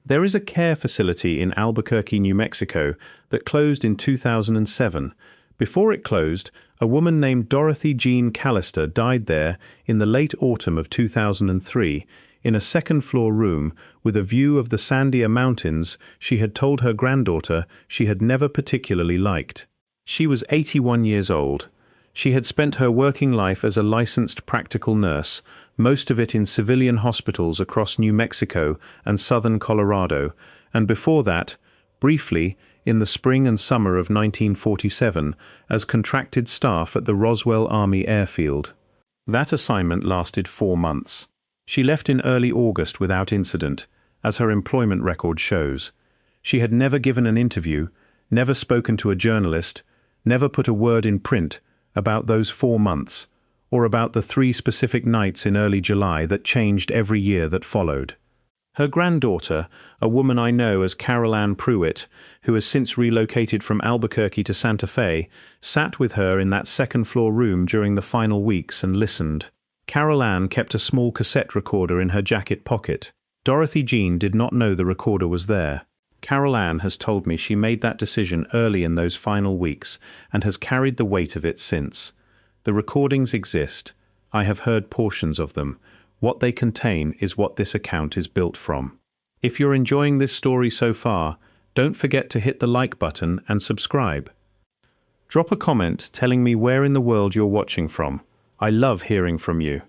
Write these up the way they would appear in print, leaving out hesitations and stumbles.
There is a care facility in Albuquerque, New Mexico, that closed in 2007. Before it closed, a woman named Dorothy Jean Callister died there in the late autumn of 2003 in a second-floor room with a view of the Sandia Mountains she had told her granddaughter she had never particularly liked. She was 81 years old. She had spent her working life as a licensed practical nurse, most of it in civilian hospitals across New Mexico and southern Colorado, and before that, briefly, in the spring and summer of 1947, as contracted staff at the Roswell Army Air Field. That assignment lasted 4 months. She left in early August without incident, as her employment record shows. She had never given an interview, never spoken to a journalist, never put a word in print about those 4 months, or about the 3 specific nights in early July that changed every year that followed. Her granddaughter, a woman I know as Carol Ann Pruitt, who has since relocated from Albuquerque to Santa Fe, sat with her in that second-floor room during the final weeks and listened. Carol Ann kept a small cassette recorder in her jacket pocket. Dorothy Jean did not know the recorder was there. Carol Ann has told me she made that decision early in those final weeks and has carried the weight of it since. The recordings exist. I have heard portions of them. What they contain is what this account is built from. If you're enjoying this story so far, don't forget to hit the like button and subscribe. Drop a comment telling me where in the world you're watching from. I love hearing from you.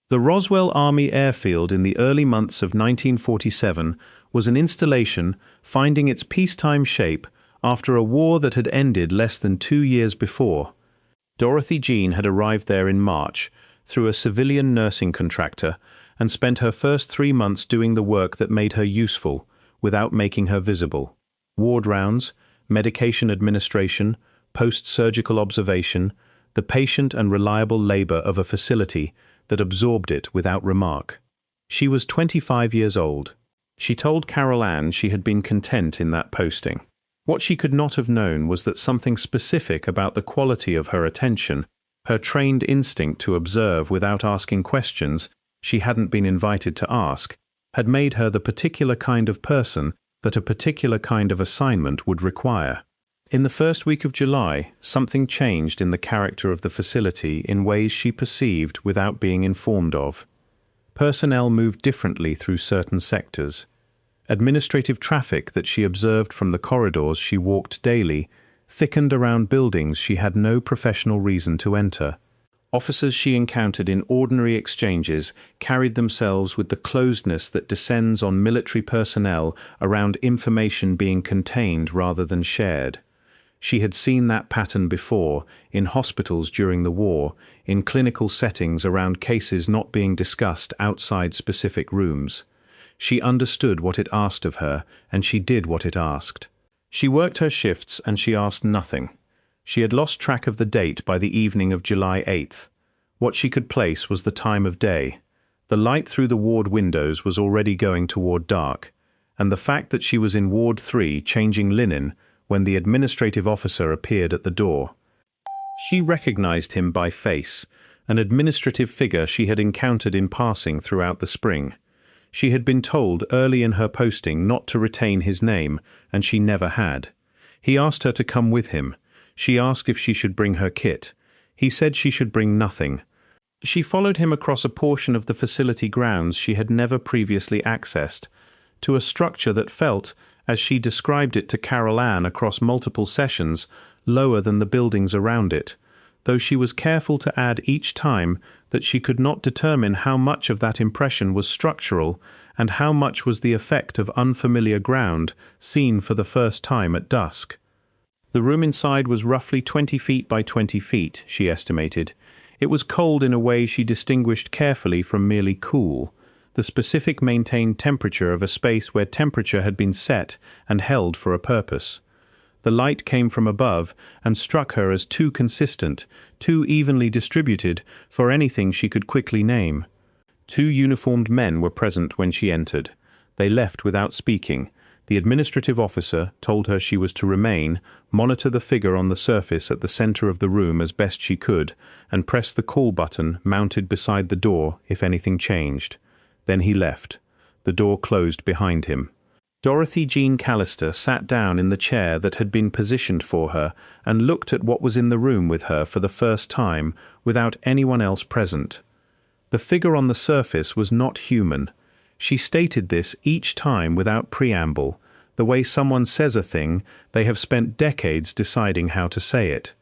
The Roswell Army Air Field in the early months of 1947 was an installation finding its peacetime shape after a war that had ended less than 2 years before. Dorothy Jean had arrived there in March through a civilian nursing contractor and spent her first 3 months doing the work that made her useful without making her visible. Ward rounds, medication administration, post-surgical observation, the patient and reliable labor of a facility that absorbed it without remark. She was 25 years old. She told Carol Ann she had been content in that posting. What she could not have known was that something specific about the quality of her attention, her trained instinct to observe without asking questions she hadn't been invited to ask, had made her the particular kind of person that a particular kind of assignment would require. In the first week of July, something changed in the character of the facility in ways she perceived without being informed of. Personnel moved differently through certain sectors. Administrative traffic that she observed from the corridors she walked daily thickened around buildings she had no professional reason to enter. Officers she encountered in ordinary exchanges carried themselves with the closedness that descends on military personnel around information being contained rather than shared. She had seen that pattern before, in hospitals during the war, in clinical settings around cases not being discussed outside specific rooms. She understood what it asked of her, and she did what it asked. She worked her shifts and she asked nothing. She had lost track of the date by the evening of July 8th. What she could place was the time of day. The light through the ward windows was already going toward dark, and the fact that she was in Ward 3 changing linen when the administrative officer appeared at the door. She recognized him by face, an administrative figure she had encountered in passing throughout the spring. She had been told early in her posting not to retain his name, and she never had. He asked her to come with him. She asked if she should bring her kit. He said she should bring nothing. She followed him across a portion of the facility grounds she had never previously accessed, to a structure that felt, as she described it to Carol Ann across multiple sessions, lower than the buildings around it, though she was careful to add each time that she could not determine how much of that impression was structural and how much was the effect of unfamiliar ground seen for the first time at dusk. The room inside was roughly 20 feet by 20 feet, she estimated. It was cold in a way she distinguished carefully from merely cool, the specific maintained temperature of a space where temperature had been set and held for a purpose. The light came from above and struck her as too consistent, too evenly distributed for anything she could quickly name. 2 uniformed men were present when she entered. They left without speaking. The administrative officer told her she was to remain, monitor the figure on the surface at the center of the room as best she could, and press the call button mounted beside the door if anything changed. Then he left. The door closed behind him. Dorothy Jean Callister sat down in the chair that had been positioned for her and looked at what was in the room with her for the first time without anyone else present. The figure on the surface was not human. She stated this each time without preamble, the way someone says a thing they have spent decades deciding how to say it.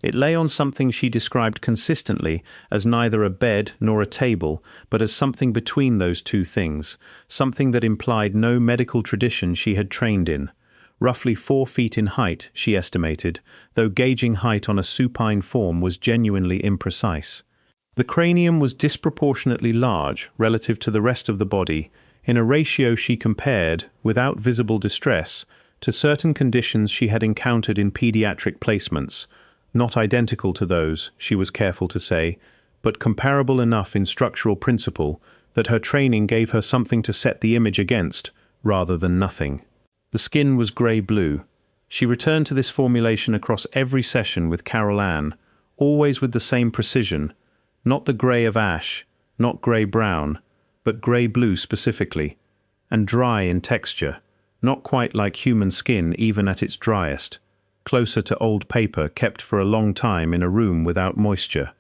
It lay on something she described consistently as neither a bed nor a table, but as something between those two things, something that implied no medical tradition she had trained in. Roughly 4 feet in height, she estimated, though gauging height on a supine form was genuinely imprecise. The cranium was disproportionately large relative to the rest of the body, in a ratio she compared, without visible distress, to certain conditions she had encountered in pediatric placements, not identical to those, she was careful to say, but comparable enough in structural principle that her training gave her something to set the image against, rather than nothing. The skin was grey-blue. She returned to this formulation across every session with Carol Ann, always with the same precision, not the grey of ash, not grey-brown, but grey-blue specifically, and dry in texture, not quite like human skin even at its driest, closer to old paper kept for a long time in a room without moisture.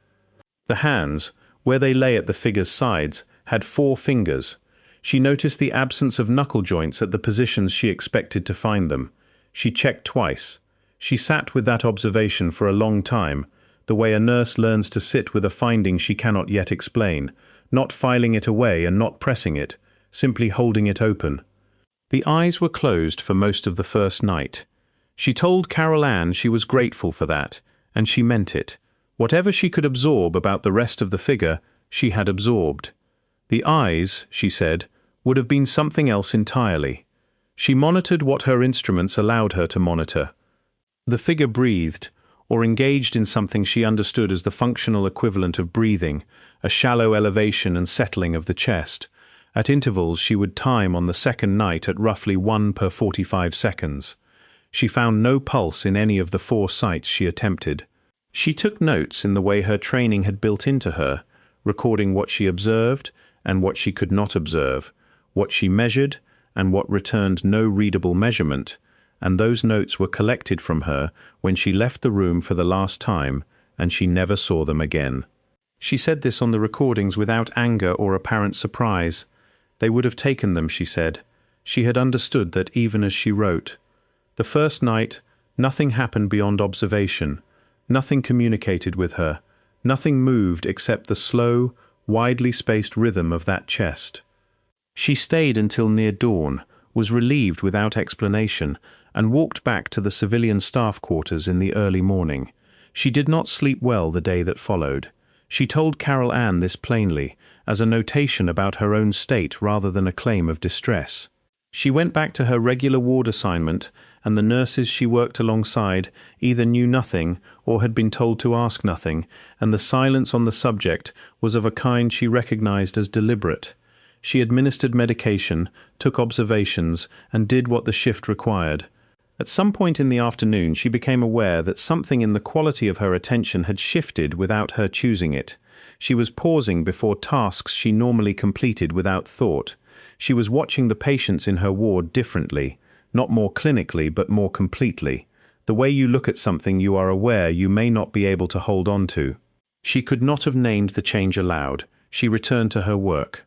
The hands, where they lay at the figure's sides, had 4 fingers. She noticed the absence of knuckle joints at the positions she expected to find them. She checked twice. She sat with that observation for a long time, the way a nurse learns to sit with a finding she cannot yet explain, not filing it away and not pressing it, simply holding it open. The eyes were closed for most of the first night. She told Carol Ann she was grateful for that, and she meant it. Whatever she could absorb about the rest of the figure, she had absorbed. The eyes, she said, would have been something else entirely. She monitored what her instruments allowed her to monitor. The figure breathed, or engaged in something she understood as the functional equivalent of breathing, a shallow elevation and settling of the chest. At intervals she would time on the second night at roughly 1 per 45 seconds. She found no pulse in any of the 4 sites she attempted. She took notes in the way her training had built into her, recording what she observed and what she could not observe, what she measured and what returned no readable measurement, and those notes were collected from her when she left the room for the last time, and she never saw them again. She said this on the recordings without anger or apparent surprise. They would have taken them, she said. She had understood that even as she wrote. The first night, nothing happened beyond observation. Nothing communicated with her. Nothing moved except the slow, widely spaced rhythm of that chest. She stayed until near dawn, was relieved without explanation, and walked back to the civilian staff quarters in the early morning. She did not sleep well the day that followed. She told Carol Ann this plainly, as a notation about her own state rather than a claim of distress. She went back to her regular ward assignment, and the nurses she worked alongside either knew nothing or had been told to ask nothing, and the silence on the subject was of a kind she recognized as deliberate. She administered medication, took observations, and did what the shift required. At some point in the afternoon she became aware that something in the quality of her attention had shifted without her choosing it. She was pausing before tasks she normally completed without thought. She was watching the patients in her ward differently, not more clinically but more completely. The way you look at something you are aware you may not be able to hold on to. She could not have named the change aloud. She returned to her work.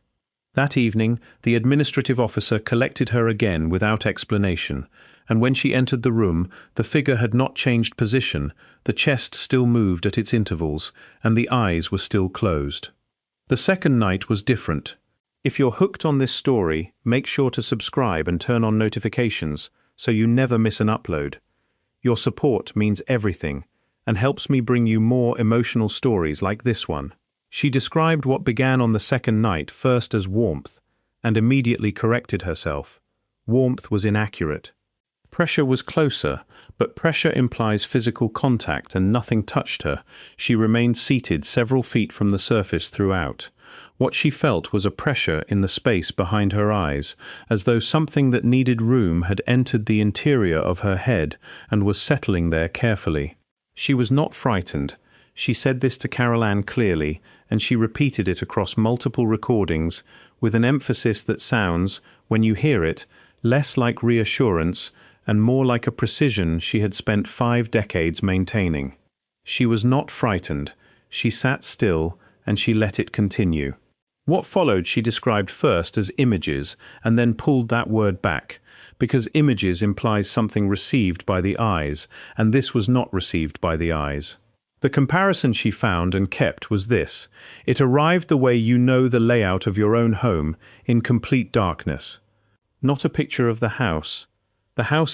That evening, the administrative officer collected her again without explanation, and when she entered the room, the figure had not changed position, the chest still moved at its intervals, and the eyes were still closed. The second night was different. If you're hooked on this story, make sure to subscribe and turn on notifications so you never miss an upload. Your support means everything and helps me bring you more emotional stories like this one. She described what began on the second night first as warmth and immediately corrected herself. Warmth was inaccurate. Pressure was closer, but pressure implies physical contact and nothing touched her. She remained seated several feet from the surface throughout. What she felt was a pressure in the space behind her eyes, as though something that needed room had entered the interior of her head and was settling there carefully. She was not frightened. She said this to Carol Ann clearly, and she repeated it across multiple recordings, with an emphasis that sounds, when you hear it, less like reassurance and more like a precision she had spent 5 decades maintaining. She was not frightened. She sat still, and she let it continue. What followed she described first as images, and then pulled that word back, because images implies something received by the eyes, and this was not received by the eyes. The comparison she found and kept was this: it arrived the way you know the layout of your own home, in complete darkness. Not a picture of the house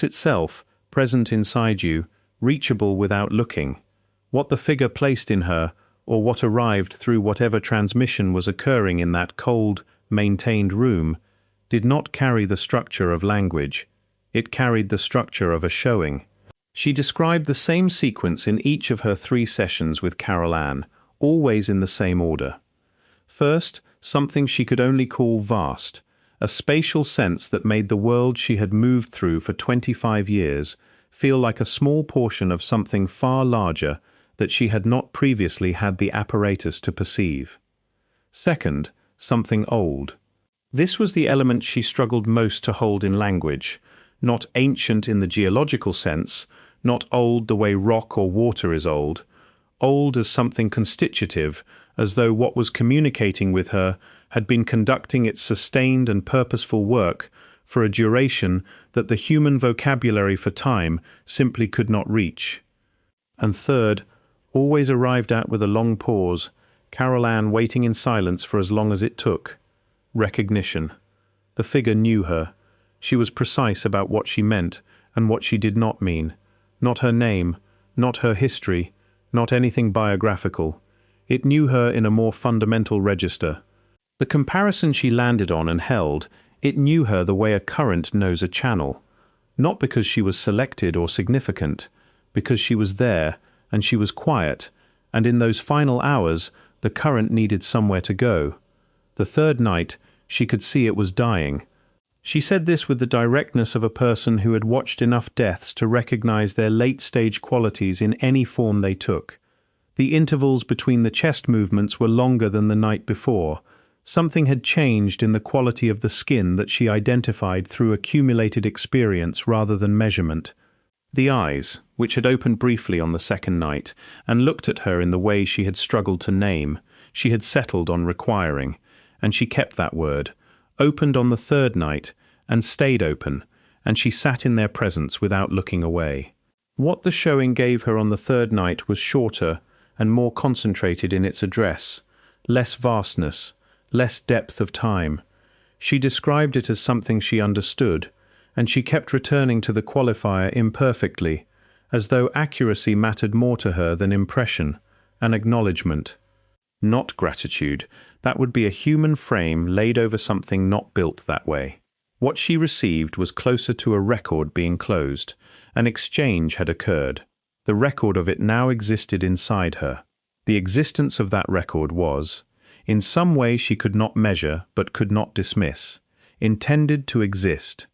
itself, present inside you, reachable without looking. What the figure placed in her, or what arrived through whatever transmission was occurring in that cold, maintained room, did not carry the structure of language. It carried the structure of a showing. She described the same sequence in each of her 3 sessions with Carol Ann, always in the same order. First, something she could only call vast, a spatial sense that made the world she had moved through for 25 years feel like a small portion of something far larger that she had not previously had the apparatus to perceive. Second, something old. This was the element she struggled most to hold in language, not ancient in the geological sense, not old the way rock or water is old as something constitutive, as though what was communicating with her had been conducting its sustained and purposeful work for a duration that the human vocabulary for time simply could not reach. And third, always arrived at with a long pause, Carol Ann waiting in silence for as long as it took. Recognition. The figure knew her. She was precise about what she meant and what she did not mean. Not her name, not her history, not anything biographical. It knew her in a more fundamental register. The comparison she landed on and held, it knew her the way a current knows a channel. Not because she was selected or significant, because she was there, and she was quiet, and in those final hours, the current needed somewhere to go. The third night, she could see it was dying. She said this with the directness of a person who had watched enough deaths to recognize their late-stage qualities in any form they took. The intervals between the chest movements were longer than the night before. Something had changed in the quality of the skin that she identified through accumulated experience rather than measurement. The eyes, which had opened briefly on the second night, and looked at her in the way she had struggled to name, she had settled on requiring, and she kept that word, opened on the third night, and stayed open, and she sat in their presence without looking away. What the showing gave her on the third night was shorter and more concentrated in its address, less vastness, less depth of time. She described it as something she understood, and she kept returning to the qualifier imperfectly, as though accuracy mattered more to her than impression, an acknowledgement. Not gratitude. That would be a human frame laid over something not built that way. What she received was closer to a record being closed. An exchange had occurred. The record of it now existed inside her. The existence of that record was, in some way she could not measure but could not dismiss, intended to exist.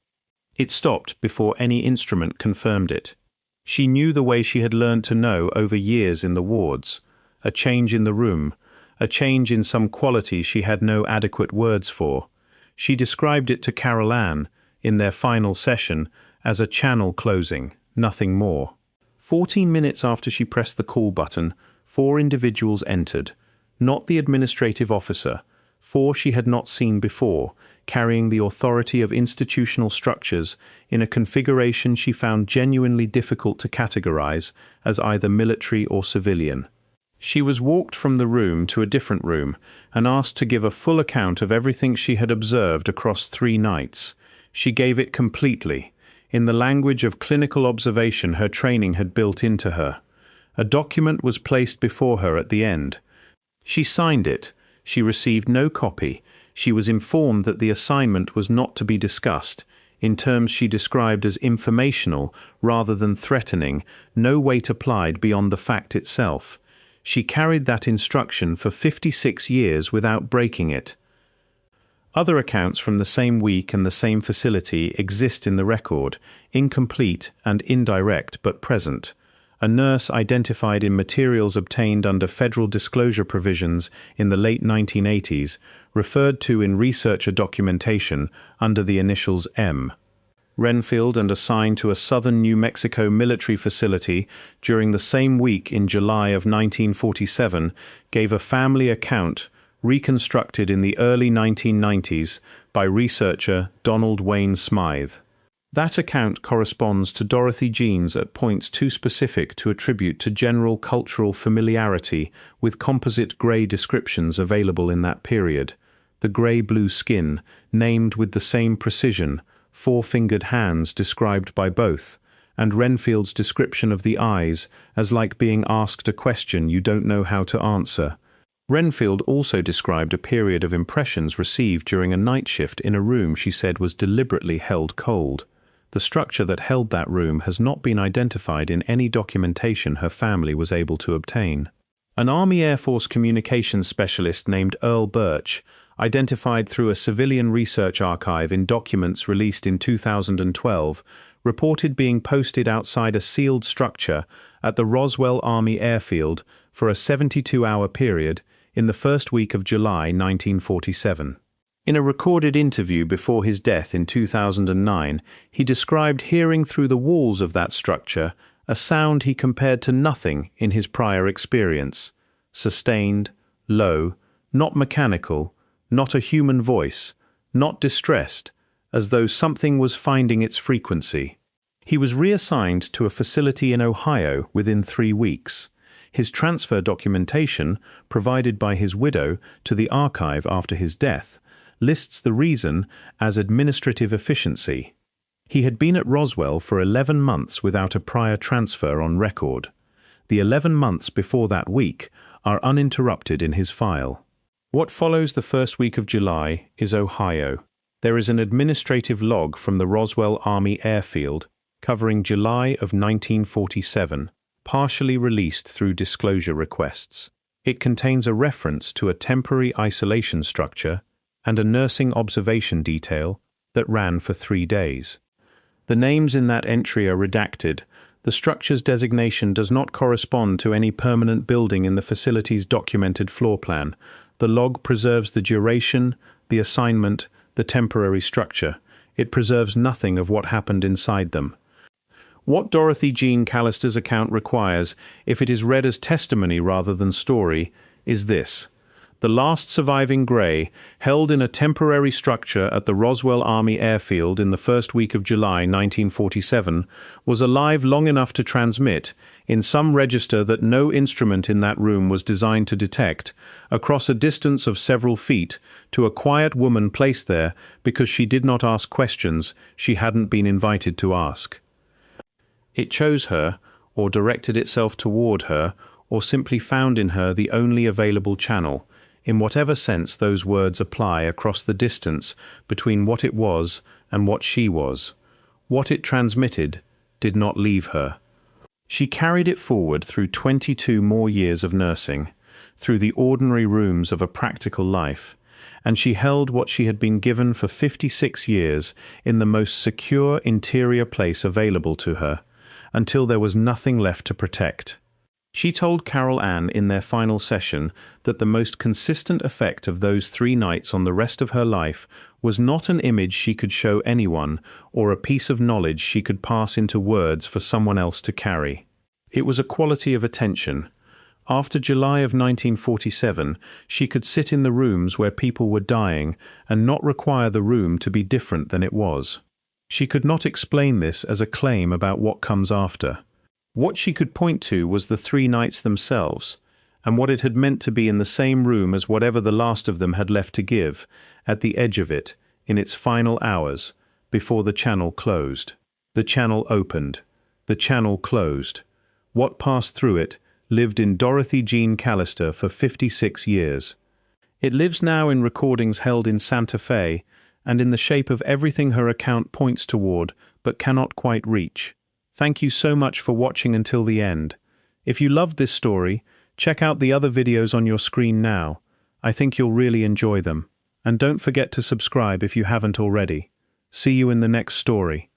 It stopped before any instrument confirmed it. She knew the way she had learned to know over years in the wards, a change in the room, a change in some quality she had no adequate words for. She described it to Carol Ann, in their final session, as a channel closing, nothing more. 14 minutes after she pressed the call button, 4 individuals entered, not the administrative officer, 4 she had not seen before, carrying the authority of institutional structures in a configuration she found genuinely difficult to categorize as either military or civilian. She was walked from the room to a different room and asked to give a full account of everything she had observed across 3 nights. She gave it completely, in the language of clinical observation her training had built into her. A document was placed before her at the end. She signed it. She received no copy. She was informed that the assignment was not to be discussed, in terms she described as informational rather than threatening, no weight applied beyond the fact itself. She carried that instruction for 56 years without breaking it. Other accounts from the same week and the same facility exist in the record, incomplete and indirect but present. A nurse identified in materials obtained under federal disclosure provisions in the late 1980s, referred to in researcher documentation under the initials M. Renfield, and assigned to a southern New Mexico military facility during the same week in July of 1947, gave a family account reconstructed in the early 1990s by researcher Donald Wayne Smythe. That account corresponds to Dorothy Jean's at points too specific to attribute to general cultural familiarity with composite grey descriptions available in that period. The grey-blue skin, named with the same precision, four-fingered hands described by both, and Renfield's description of the eyes as like being asked a question you don't know how to answer. Renfield also described a period of impressions received during a night shift in a room she said was deliberately held cold. The structure that held that room has not been identified in any documentation her family was able to obtain. An Army Air Force communications specialist named Earl Birch, identified through a civilian research archive in documents released in 2012, reported being posted outside a sealed structure at the Roswell Army Air Field for a 72-hour period in the first week of July 1947. In a recorded interview before his death in 2009, he described hearing through the walls of that structure a sound he compared to nothing in his prior experience. Sustained, low, not mechanical, not a human voice, not distressed, as though something was finding its frequency. He was reassigned to a facility in Ohio within 3 weeks. His transfer documentation, provided by his widow to the archive after his death, lists the reason as administrative efficiency. He had been at Roswell for 11 months without a prior transfer on record. The 11 months before that week are uninterrupted in his file. What follows the first week of July is Ohio. There is an administrative log from the Roswell Army Air Field covering July of 1947, partially released through disclosure requests. It contains a reference to a temporary isolation structure and a nursing observation detail that ran for 3 days. The names in that entry are redacted. The structure's designation does not correspond to any permanent building in the facility's documented floor plan. The log preserves the duration, the assignment, the temporary structure. It preserves nothing of what happened inside them. What Dorothy Jean Callister's account requires, if it is read as testimony rather than story, is this. The last surviving Grey, held in a temporary structure at the Roswell Army Air Field in the first week of July 1947, was alive long enough to transmit, in some register that no instrument in that room was designed to detect, across a distance of several feet, to a quiet woman placed there because she did not ask questions she hadn't been invited to ask. It chose her, or directed itself toward her, or simply found in her the only available channel, in whatever sense those words apply across the distance between what it was and what she was. What it transmitted did not leave her. She carried it forward through 22 more years of nursing, through the ordinary rooms of a practical life, and she held what she had been given for 56 years in the most secure interior place available to her, until there was nothing left to protect. She told Carol Ann in their final session that the most consistent effect of those 3 nights on the rest of her life was not an image she could show anyone or a piece of knowledge she could pass into words for someone else to carry. It was a quality of attention. After July of 1947, she could sit in the rooms where people were dying and not require the room to be different than it was. She could not explain this as a claim about what comes after. What she could point to was the 3 nights themselves, and what it had meant to be in the same room as whatever the last of them had left to give, at the edge of it, in its final hours, before the channel closed. The channel opened. The channel closed. What passed through it lived in Dorothy Jean Callister for 56 years. It lives now in recordings held in Santa Fe, and in the shape of everything her account points toward, but cannot quite reach. Thank you so much for watching until the end. If you loved this story, check out the other videos on your screen now. I think you'll really enjoy them. And don't forget to subscribe if you haven't already. See you in the next story.